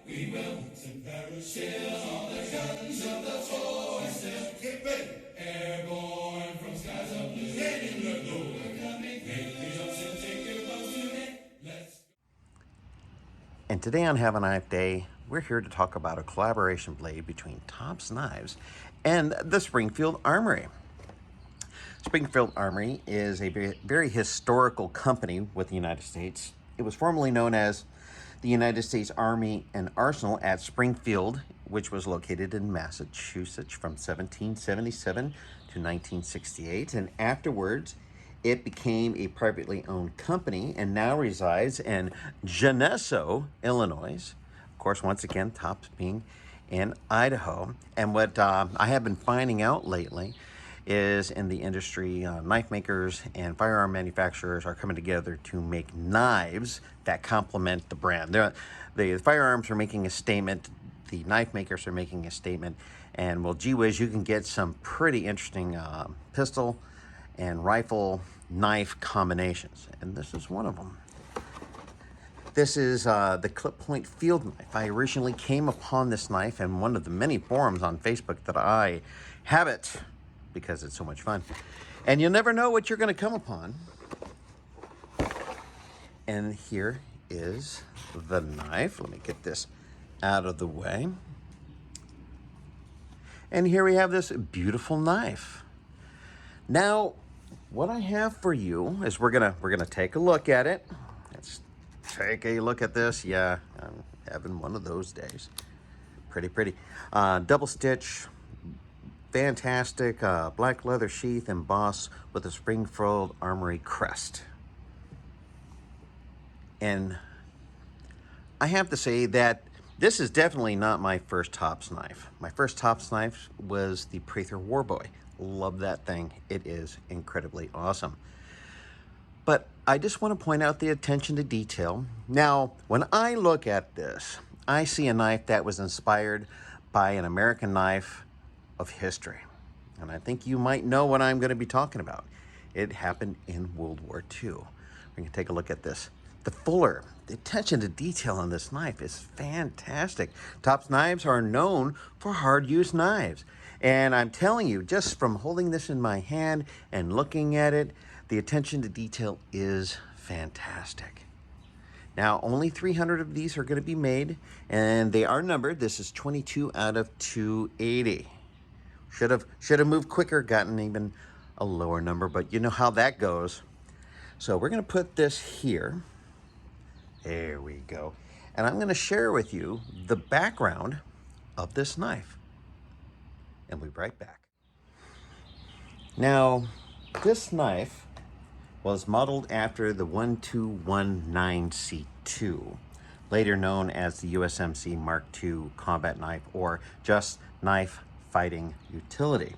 We will parachute on the guns of the forces. Get ready. Airborne from skies of blue. Ready to go. We're coming. Make the jumps and take your boats today. Let's go. And today on Have a Knife Day, we're here to talk about a collaboration blade between Tops Knives and the Springfield Armory. Springfield Armory is a very historical company with the United States. It was formerly known as the United States Army and Arsenal at Springfield, which was located in Massachusetts from 1777 to 1968. And afterwards, it became a privately owned company and now resides in Geneseo, Illinois. Of course, once again, Tops being in Idaho. And what I have been finding out lately is in the industry, knife makers and firearm manufacturers are coming together to make knives that complement the brand. The firearms are making a statement, the knife makers are making a statement, and well, gee whiz, you can get some pretty interesting pistol and rifle knife combinations, and this is one of them. This is the clip point field knife. I originally came upon this knife in one of the many forums on Facebook that I have it because it's so much fun. And you'll never know what you're going to come upon. And here is the knife. Let me get this out of the way. And here we have this beautiful knife. Now, what I have for you is we're gonna take a look at it. Let's take a look at this. Yeah, I'm having one of those days. Pretty. Double stitch. Fantastic black leather sheath embossed with a Springfield Armory crest. And I have to say that this is definitely not my first Tops knife. My first Tops knife was the Prather Warboy. Love that thing. It is incredibly awesome. But I just want to point out the attention to detail. Now, when I look at this, I see a knife that was inspired by an American knife of history. And I think you might know what I'm going to be talking about. It happened in World War II. We're going to take a look at this. The attention to detail on this knife is fantastic. Tops knives are known for hard-use knives. And I'm telling you, just from holding this in my hand and looking at it, the attention to detail is fantastic. Now, only 300 of these are going to be made, and they are numbered. This is 22 out of 280. Should have moved quicker, gotten even a lower number, but you know how that goes. So we're going to put this here. There we go. And I'm going to share with you the background of this knife. And we'll be right back. Now, this knife was modeled after the 1219C2, later known as the USMC Mark II combat knife, or just knife fighting utility.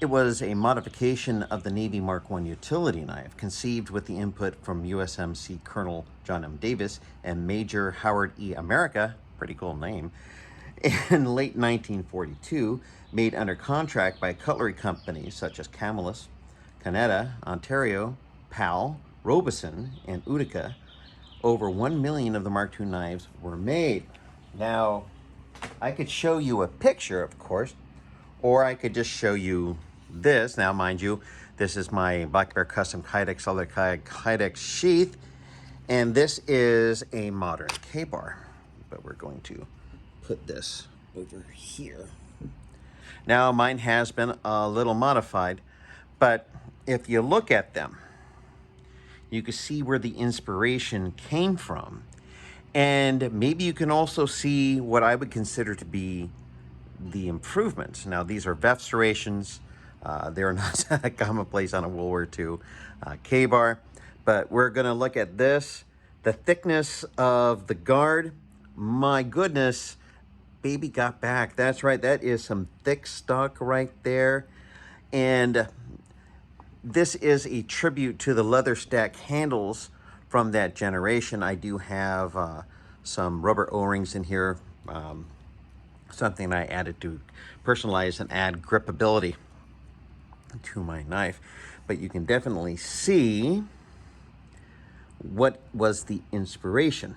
It was a modification of the Navy Mark I utility knife, conceived with the input from USMC Colonel John M. Davis and Major Howard E. America, pretty cool name, in late 1942, made under contract by cutlery companies such as Camillus, Canada, Ontario, Powell, Robeson, and Utica. Over 1 million of the Mark II knives were made. Now, I could show you a picture, of course, or I could just show you this. Now, mind you, this is my Black Bear Custom Kydex Leather Kydex sheath, and this is a modern K-bar. But we're going to put this over here. Now, mine has been a little modified, but if you look at them, you can see where the inspiration came from. And maybe you can also see what I would consider to be the improvements. Now, these are VEF serrations. They're not commonplace on a World War II K-bar. But we're going to look at this. The thickness of the guard. My goodness, baby got back. That's right. That is some thick stock right there. And this is a tribute to the leather stack handles from that generation. I do have some rubber O-rings in here, something I added to personalize and add gripability to my knife. But you can definitely see what was the inspiration.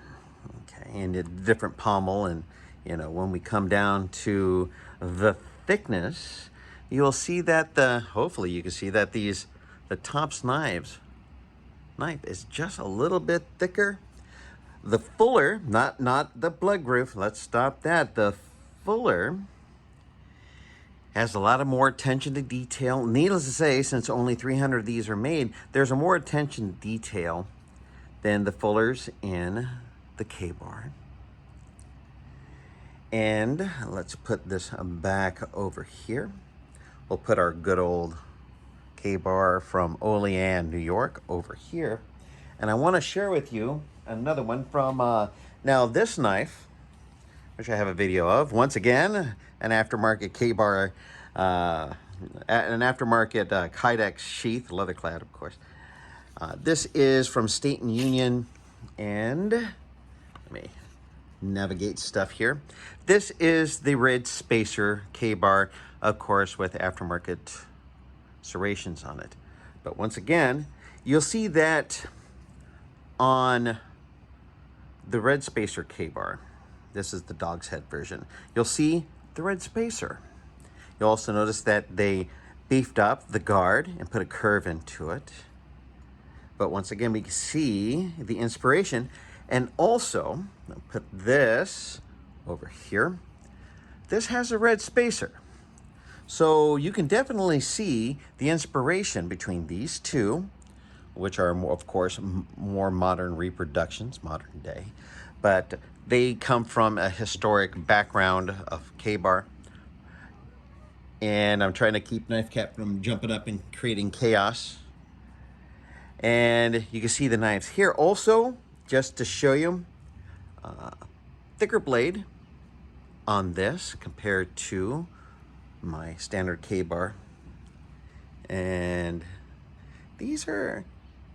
Okay, and a different pommel, and when we come down to the thickness, you'll see that hopefully you can see that the Tops knife is just a little bit thicker. The Fuller, not the Blood Groove, let's stop that. The Fuller has a lot of more attention to detail. Needless to say, since only 300 of these are made, there's a more attention to detail than the Fullers in the K-Bar. And let's put this back over here. We'll put our good old K-Bar from Olean, New York over here. And I want to share with you another one from, now this knife, which I have a video of, once again, an aftermarket K-Bar, an aftermarket Kydex sheath, leather clad, of course. This is from State and Union, and let me navigate stuff here. This is the Red Spacer K-Bar, of course, with aftermarket serrations on it. But once again, you'll see that on the Red Spacer K-Bar, this is the dog's head version, you'll see the Red Spacer. You'll also notice that they beefed up the guard and put a curve into it. But once again, we can see the inspiration. And also, I'll put this over here. This has a Red Spacer. So you can definitely see the inspiration between these two, which are, of course, more modern reproductions, modern day. But they come from a historic background of K-Bar. And I'm trying to keep Knife Cat from jumping up and creating chaos. And you can see the knives here. Also, just to show you, thicker blade on this compared to my standard K-Bar. And these are,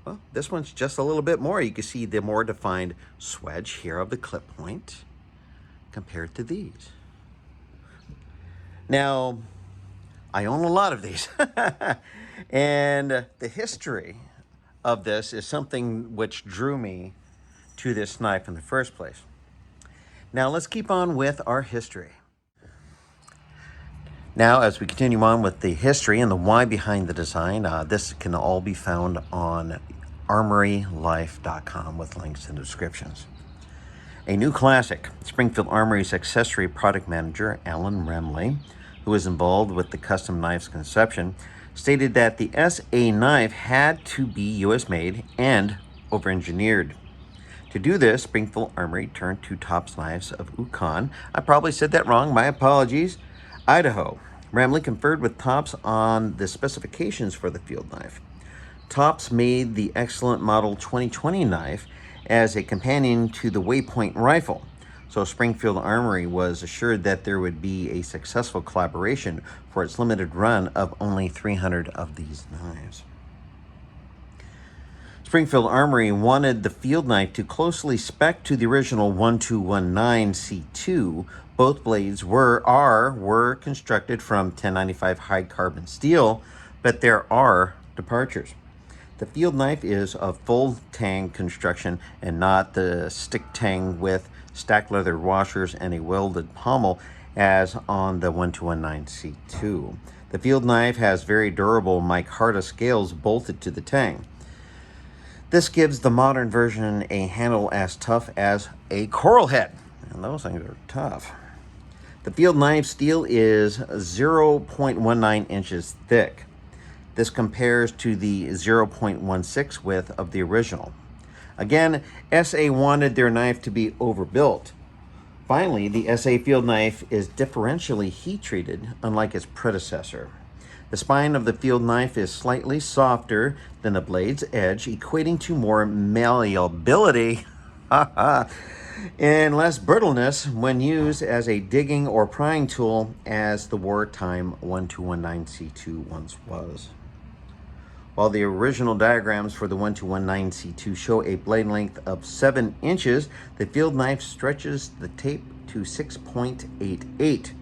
well, this one's just a little bit more. You can see the more defined swedge here of the clip point compared to these. Now, I own a lot of these. And the history of this is something which drew me to this knife in the first place. Now let's keep on with our history. Now, as we continue on with the history and the why behind the design, this can all be found on armorylife.com with links in the descriptions. A new classic, Springfield Armory's accessory product manager, Alan Remley, who was involved with the custom knife's conception, stated that the SA knife had to be US made and over-engineered. To do this, Springfield Armory turned to Tops Knives of Yukon. I probably said that wrong, my apologies. Idaho. Remley conferred with Tops on the specifications for the field knife. Tops made the excellent model 2020 knife as a companion to the Waypoint rifle, so Springfield Armory was assured that there would be a successful collaboration for its limited run of only 300 of these knives. Springfield Armory wanted the field knife to closely spec to the original 1219 C2. Both blades were constructed from 1095 high carbon steel, but there are departures. The field knife is of full tang construction and not the stick tang with stacked leather washers and a welded pommel as on the 1219 C2. The field knife has very durable micarta scales bolted to the tang. This gives the modern version a handle as tough as a coral head, and those things are tough. The field knife steel is 0.19 inches thick. This compares to the 0.16 width of the original. Again, SA wanted their knife to be overbuilt. Finally, the SA field knife is differentially heat treated, unlike its predecessor. The spine of the field knife is slightly softer than the blade's edge, equating to more malleability and less brittleness when used as a digging or prying tool as the wartime 1219 C2 once was. While the original diagrams for the 1219 C2 show a blade length of 7 inches, the field knife stretches the tape to 6.88.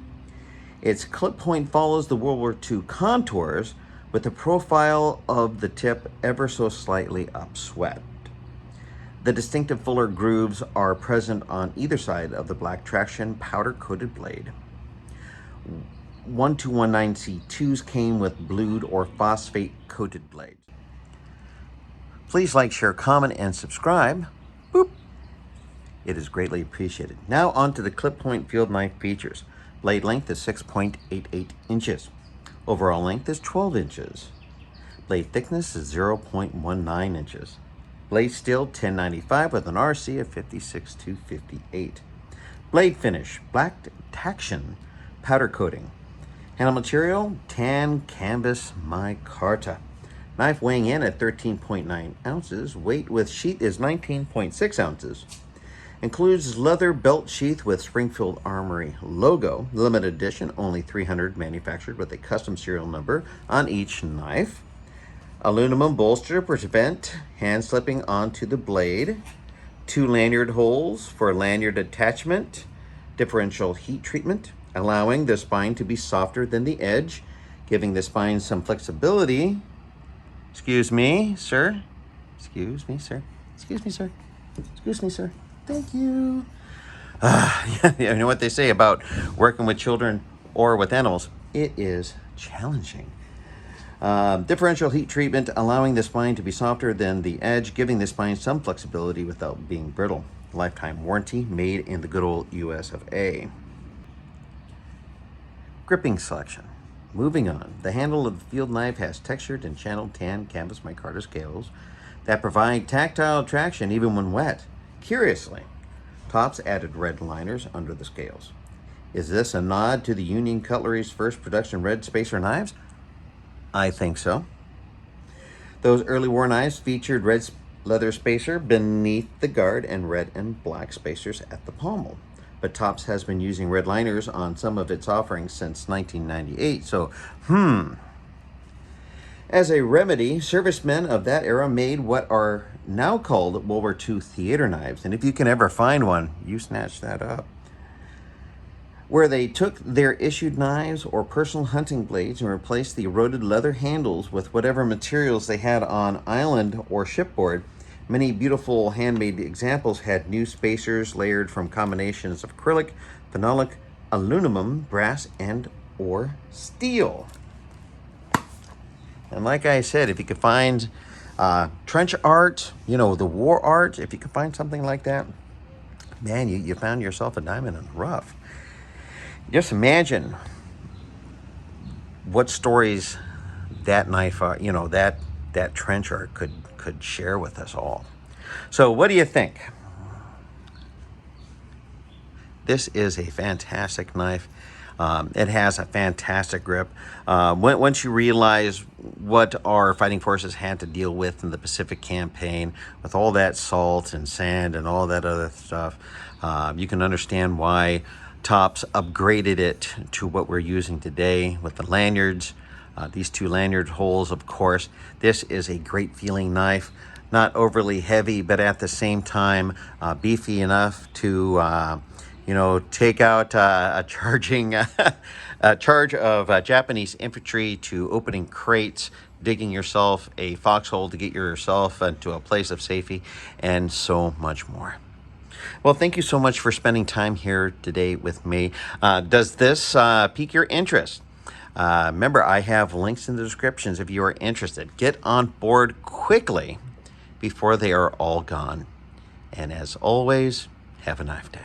Its clip point follows the World War II contours, with the profile of the tip ever so slightly upswept. The distinctive fuller grooves are present on either side of the black traction powder-coated blade. 1219C2s came with blued or phosphate-coated blades. Please like, share, comment, and subscribe. Boop. It is greatly appreciated. Now on to the clip point field knife features. Blade length is 6.88 inches. Overall length is 12 inches. Blade thickness is 0.19 inches. Blade steel 1095 with an RC of 56 to 58. Blade finish, black taction, powder coating. Handle material, tan Canvas Micarta. Knife weighing in at 13.9 ounces. Weight with sheath is 19.6 ounces. Includes leather belt sheath with Springfield Armory Logo. Limited edition, only 300 manufactured with a custom serial number on each knife. Aluminum bolster to prevent hand slipping onto the blade. 2 lanyard holes for lanyard attachment. Differential heat treatment, allowing the spine to be softer than the edge, giving the spine some flexibility. Excuse me, sir. Excuse me, sir. Excuse me, sir. Excuse me, sir. Thank you. You know what they say about working with children or with animals? It is challenging. Differential heat treatment, allowing the spine to be softer than the edge, giving the spine some flexibility without being brittle. Lifetime warranty, made in the good old US of A. Gripping selection. Moving on, the handle of the field knife has textured and channeled tan Canvas Micarta scales that provide tactile traction even when wet. Curiously, Tops added red liners under the scales. Is this a nod to the Union Cutlery's first production red spacer knives? I think so. Those early war knives featured red leather spacer beneath the guard and red and black spacers at the pommel. But Tops has been using red liners on some of its offerings since 1998, so As a remedy, servicemen of that era made what are now called World War II theater knives, and if you can ever find one, you snatch that up, where they took their issued knives or personal hunting blades and replaced the eroded leather handles with whatever materials they had on island or shipboard. Many beautiful handmade examples had new spacers layered from combinations of acrylic, phenolic, aluminum, brass, and or steel. And like I said, if you could find trench art, you know, the war art, if you could find something like that, man, you found yourself a diamond in the rough. Just imagine what stories that knife, that trench art could share with us all. So what do you think? This is a fantastic knife. It has a fantastic grip. Once you realize what our fighting forces had to deal with in the Pacific campaign, with all that salt and sand and all that other stuff, you can understand why Tops upgraded it to what we're using today with the lanyards, these 2 lanyard holes, of course. This is a great feeling knife, not overly heavy, but at the same time beefy enough to take out a charge of Japanese infantry, to opening crates, digging yourself a foxhole to get yourself into a place of safety, and so much more. Well, thank you so much for spending time here today with me. Does this pique your interest? Remember, I have links in the descriptions if you are interested. Get on board quickly before they are all gone. And as always, have a knife day.